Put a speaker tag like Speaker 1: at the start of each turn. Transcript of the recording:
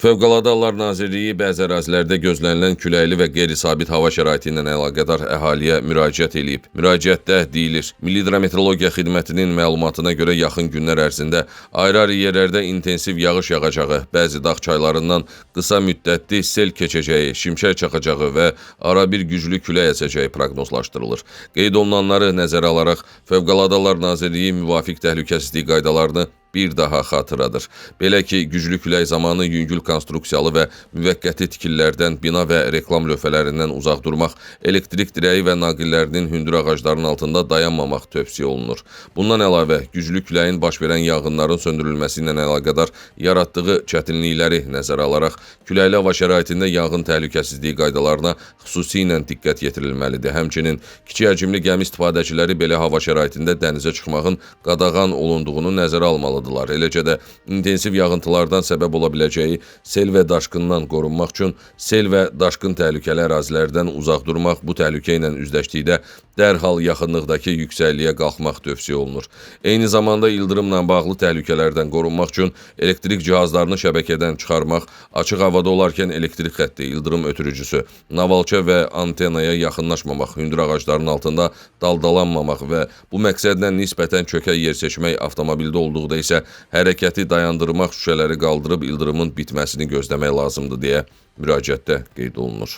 Speaker 1: Fövqəladə Hallar Nazirliyi bəzi ərazilərdə gözlənilən küləkli və qeyri-sabit hava şəraiti ilə əlaqədar əhaliyə müraciət edib. Müraciətdə deyilir, Milli Hidrometeorologiya Xidmətinin məlumatına görə yaxın günlər ərzində ayrı-ayrı yerlərdə intensiv yağış yağacağı, bəzi dağ çaylarından qısa müddətli sel keçəcəyi, şimşək çaxacağı və arabir güclü külək əsəcəyi proqnozlaşdırılır. Qeyd olunanları nəzərə alaraq Fövqəladə Hallar Nazirliyi müvafiq təhlükəsizlik qaydalarını bir daha xatırladır. Belə ki, güclü külək zamanı yüngül konstruksiyalı və müvəqqəti tikililərdən, bina və reklam lövhələrindən uzaq durmaq, elektrik dirəyi və naqillərinin hündür ağacların altında dayanmamaq tövsiyə olunur. Bundan əlavə, güclü küləyin baş verən yanğınların söndürülməsi ilə əlaqədar yaratdığı çətinlikləri nəzərə alaraq, küləkli hava şəraitində yanğın təhlükəsizliyi qaydalarına xüsusilə diqqət yetirilməlidir. Həmçinin, kiçik həcmli gəmi istifadəçiləri belə hava şəraitində dənizə çıxmağın qadağan olunduğunu nəzərə almalıdır. Eləcə də intensiv yağıntılardan səbəb ola biləcəyi sel və daşqından qorunmaq üçün sel və daşqın təhlükəli ərazilərdən uzaq durmaq, bu təhlükə ilə üzləşdikdə dərhal yaxınlıqdakı yüksəkliyə qalxmaq tövsiyə olunur. Eyni zamanda ildırımla bağlı təhlükələrdən qorunmaq üçün elektrik cihazlarını şəbəkədən çıxarmaq, açıq havada olarkən elektrik xətti, ildırım ötürücüsü, navalça və antenaya yaxınlaşmamaq, hündür ağacların altında daldalanmamaq və bu məqsədlə nisbətən çökək yer seçmək, avtomobildə olduqda isə hərəkəti dayandırmaq, şüşələri qaldırıb ildırımın bitməsini gözləmək lazımdır deyə müraciətdə qeyd olunur.